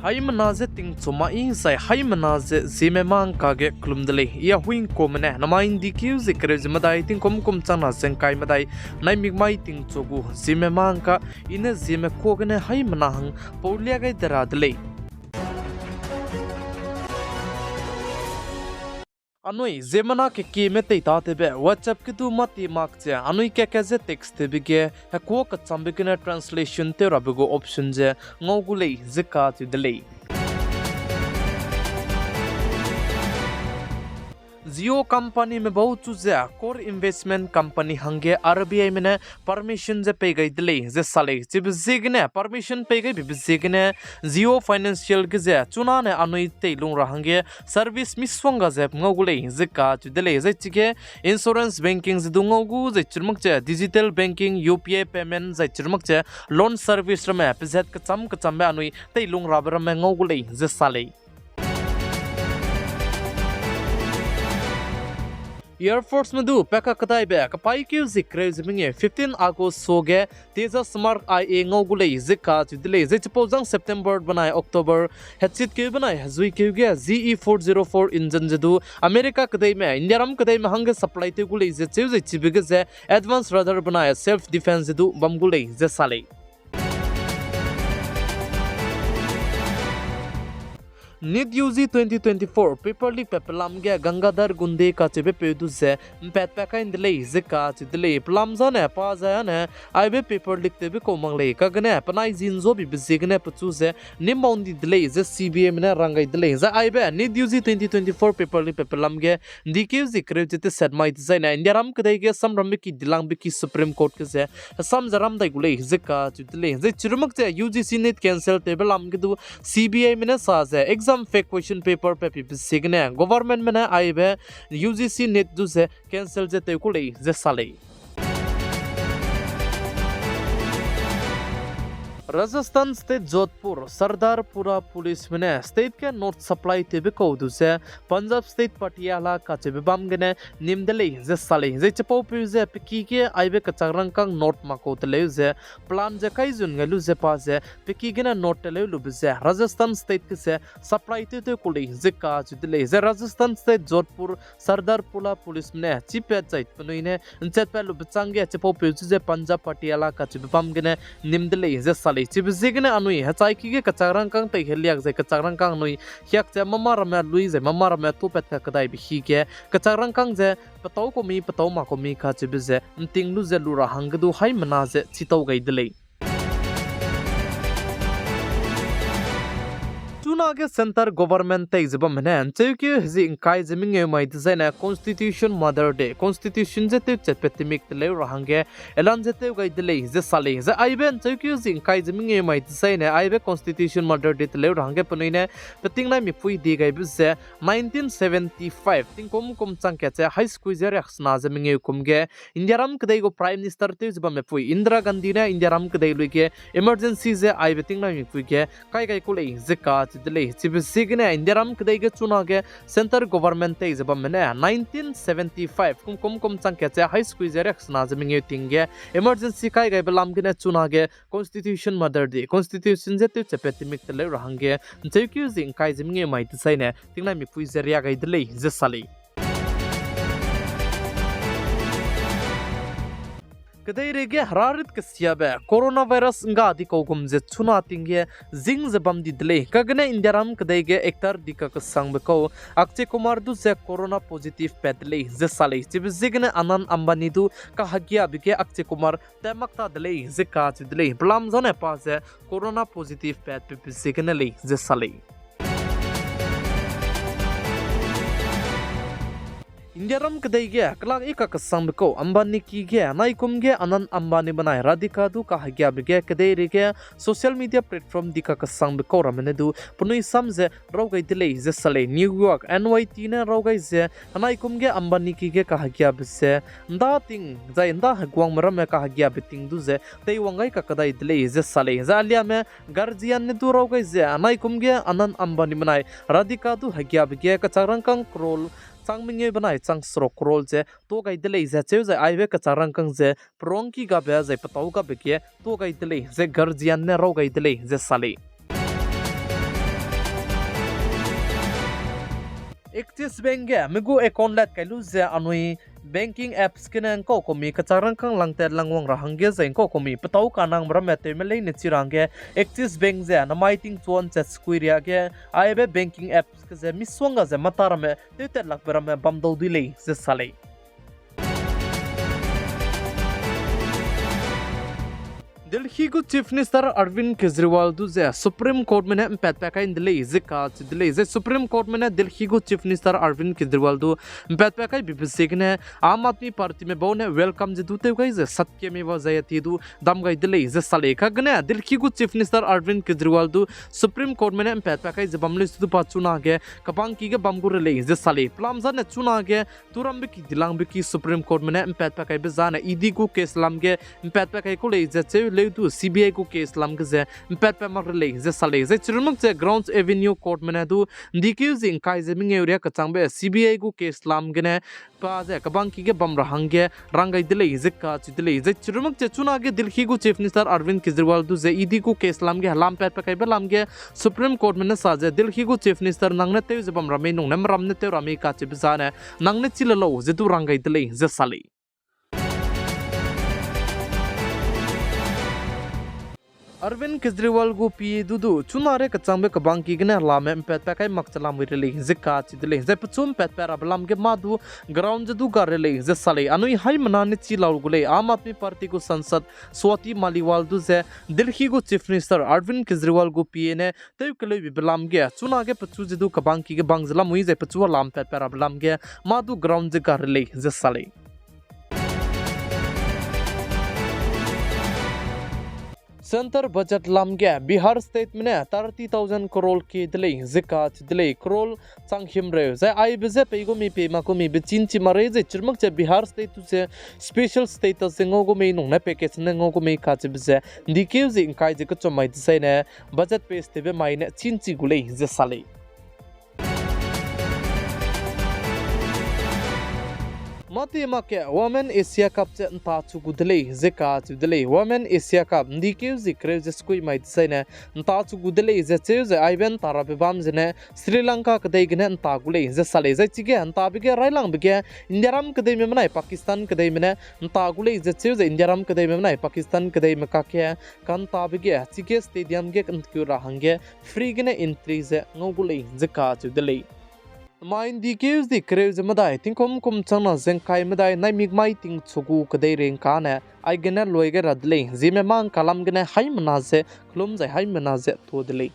Haimanaze ting chuma insai haimanaze ZemeMaNka ge klumdele ya huing komene namain dikiu zikre zimadai ting kom chana zengkai madai nai migmai ting chogu ZemeMaNka ine Zeme kogene haimanahang paulia gai daradle Anui zemana ke kime te tate be WhatsApp ke tu mati makche anui ke ze text te bige ha ko ka chambikina translation te rabigo option je ngogulei zika tu delay Zio company में बहुत चुजे core investment company हंगे RBI में ने permission जे पे गई दिले जे साले जब जिगने permission पे गई भी जिगने Zio financial के जे चुना ने अनुई ते लुंग रहंगे service मिसवंगा जे ngogule जे का चु दिले जे चिके insurance banking जे दुंगोगु जे चुरमक जे digital banking UPI payment जे चुरमक जे loan service रमे पिज़ेट कचम में अनुई ते लुंग राबर में ngogule जे साले Air Force में दो पैका कताई बे कपाई क्यों जिक्र ज़मीने 15 अगस्त सोगे तेजा स्मार्ट IA ngogule जिका चिदले जिचपोजंग सितंबर बनाए अक्टूबर हेडसेट के बनाए हजुई क्योंगे ZE404 इंजन जदू अमेरिका कदाई में इंडियारम कदाई में हंगे सप्लाई ते गुले जे चिबिगे जे एडवांस रडार बनाए सेल्फ डिफेंस जदू बम गुले जे साले Need UZ 2024 paperly pepelam ge Gangadhar gunde ka chebe pedu se pet peka in delay zika ch delay plam zane pa za ne aibe paper likte be ko mangle ka gane panai zinzo bi bizigne pchu se nimbound delay ze CBM ne rangai delay za aibe Need UZ 2024 paperly pepelam ge dikeu zikre jete sedmai design India ram kadai ge sam ram ki dilang bi ki Supreme Court ke se sam zaram dai gule zika ch delay ze chirmak je UGC net cancel table am ge du CBI ne sa ze fake question paper पे भी सिगने government में ना आई बे UGC net जो से cancel जे ते कुले जे साले Rajasthan state Jodhpur Sardarpura police में स्टेट के नोट सप्लाई तेबे कौदु से पंजाब स्टेट पटियाला का चेबे बामगने निमदले जे साले जे चपो पिजे पिकी के आइबे कचारंग कांग नोट माको तले जे प्लान जे काई जुन गलु जे पास जे पिकी गने नोट तले लुबे जे राजस्थान स्टेट के से सप्लाई ते कुले जे का जुदले जे राजस्थान स्टेट जोधपुर सरदारपुरा पुलिस में चीफ जाइत पनुइने चेत पे लुबे चांगे चपो पिजे जे पंजाब पटियाला का चेबे बामगने निमदले जे साले चिबिजिगने अनुई हचाई की कचारंग कांग ते हेलियाक जे कचारंग कांग नुई हियाक जे ममार में लुई जे ममार में तो पेट कदाई बिखी के कचारंग कांग जे पताव को मी पताव मा को मी खा चिबिजे तिंगलु जे लुरा हंगदु हाई मना जे चितौ गई दिले चुनागे सेंटर गवर्नमेंट ते जब मने चेके हजि इंकाई जमिंगे माइ design constitution mother day constitution जते चेपेटिमिक तले रहंगे एलान जते गई दिले जे साले जे आइबेन चेके हजि इंकाई जमिंगे माइ डिजाइन आइबे कॉन्स्टिट्यूशन मदर डे तले रहंगे पनुइने पेटिंगना मिफुई दि गई बिसे 1975 तिंग कोम चांके चे हाई स्कूल जे रखना जमिंगे कुमगे इंडियाराम कदे गो प्राइम मिनिस्टर ते जब मिफुई इंदिरा गांधी ने इंडियाराम कदे लुगे इमरजेंसी जे आइबे तिंगना मिफुई के काई कुले जे का दिले चिबिजिगने इंडियाराम कदे के चुनागे सेंटर गवर्नमेंट ते जब मने 1975 कुम चांके चे हाई स्कूल जे रखना जमिंगे तिंगे इमरजेंसी काई गई बलाम गने चुनागे कॉन्स्टिट्यूशन मदर डे कॉन्स्टिट्यूशन जे ते चेपेटिमिक तले रहंगे जेक्यू जिंग काई जमिंगे माइ दिसाइने तिंगना मि पुइ जे रिया गई दिले जे साले कदे रेगे हरारित कसियाबे corona virus nga di kogum je chuna tingge jing jabam di dle kagane indiaram kdai ge ektar dika ka sang beko akche kumar du je corona positive pedle je sale je jigne anan ambani du ka hagya bige akche kumar temakta dle je ka dle blam zone pa je corona positive ped pe jigne le je sale इंडियारम कदे अकलाक एक कसंग को अंबानी की गे नाइकुम गे अनंत अंबानी बनाए राधिका दु का हग्या बिगे कदे रेगे social media platform दिका कसंग को रमने दु पुनुई समजे रोगै दिले जे सले न्यूयॉर्क NYT ने रोगै जे नाइकुम गे अंबानी की गे का हग्या बिसे नदा तिंग जाय नदा हगवांग मरम में का हग्या बितिंग दु जे तै वंगै का कदai दिले जे सले जालिया में गर्जियन ने दु रोगै जे नाइकुम गे अनंत अंबानी बनाए राधिका दु हग्या बिगे का चारंकंग crawl Sangminge banai chang srok rol je to gai dele je cheu je aiwe ka charang kang je prong ki ga be je patau ga be ke to gai dele je garjian ne ro gai dele je sale Axis Bank ge migu account lat kailu ze anui banking apps kenen ko komi kacharang kang langter langwang rahangge zain ko komi patau kanang bramete melei ne chirange Axis Bank ze na maiting chuan chat squiria ge aibe banking apps ke ze miswanga ze matarame tete lakberame bamdo dilei ze salei Delhi को chief minister Arvind Kejriwal दुजे supreme court में PAT Paika इन दिल्ली जिका दिल्ली जे supreme court में दिल्ली को chief minister Arvind Kejriwal दु PAT Paika BBC ने आम आदमी पार्टी में बहुने वेलकम जे दुते गई जे सत्य में वजयती दु दम गई दिल्ली जे सलेखा गने दिल्ली को चीफ मिनिस्टर अरविंद केजरीवाल दु सुप्रीम कोर्ट में पैट पैका जे बमले सुदु पाचुना के कपांग की के बमगुर ले जे सले प्लामजा ने चुना के तुरम की दिलांग की सुप्रीम कोर्ट में पैट पैका बेजाने ईडी को केस लम के पैट पैका को ले जे tu CBI को केस lam के जे पैट पे मर ले जे सले जे चिरमक जे ग्राउंड्स एवेन्यू कोर्ट में दु दिक्यू जिंग काय जे मिंग एरिया कचांग CBI को केस lam गने पा जे कबांग की के बम रहंगे रंगाई दिले जे का चिदले जे चिरमक जे चुना के दिल्ली को चीफ मिनिस्टर अरविंद केजरीवाल दु जे ईडी को केस lam के हलाम पैट पे काय बलाम के सुप्रीम कोर्ट में साजे दिल्ली को चीफ मिनिस्टर नंगने ते जे बम रमे नुंग नम रमने ते रमे का चे बिजाने नंगने चिललो जे दु रंगाई दिले जे सले अरविंद केजरीवाल को पी दुदु चुनारे कचांबे कबांग की गने लामे पैट पैकाई मक्चलाम विरले जिका चिदले जे पचुम पैट पैरा बलाम के मादु ग्राउंड जदु गारेले जे सले अनुई हाई मनाने चिलाउ गुले आम आदमी पार्टी को सांसद स्वाति मालीवाल दु जे दिल्ली को चीफ मिनिस्टर अरविंद केजरीवाल को पी ने तय कले बिबलाम के चुना के पचु जदु कबांग की के बांगजला मुई जे पचु लाम पैट पैरा बलाम के मादु ग्राउंड जे गारेले जे सले सेंटर बजट लमगे बिहार स्टेट में 30,000 करोड़ के दिले जिकात दिले करोड़ चांग हिमरे जे आई बजे पेगो मी पेमा को मी बिचिन ची मरे जे चिरमक जे बिहार स्टेट से स्पेशल स्टेटस सिंगो को मी नुने पैकेज नंगो को मी काच बजे दिकेव जे इंकाय जे कचो माइ से ने बजट पेस तेबे माइने चिनची गुले जे साले मते माके वुमेन एशिया कप चे ता चुगु दिले जेका दिले वुमेन एशिया कप दिकेव जिक्रे जे स्कुई माइ दिसाइने ता चुगु दिले जे चे जे आइबेन तारा बेबाम जने श्रीलंका कदे गने ता गुले जे साले जे चिगे ता बिगे राइलांग बिगे इंडियाराम कदे में मनाय पाकिस्तान कदे में ता गुले जे चे जे इंडियाराम कदे में मनाय पाकिस्तान कदे में काके कान ता बिगे चिगे स्टेडियम गे कंक्यू राहंगे फ्री गने एंट्री जे ngogule जेका दिले माइन दिकेव दि क्रेव मदाय तिंकोम कुम चंगना जेंकाय मदाय नाइमिक माइ तिंग छुगु कदे रें काने आई गने लोइगे रदले ZemeMaNka लम गने हाय मनाजे खुलुम जाय हाय मनाजे थोदले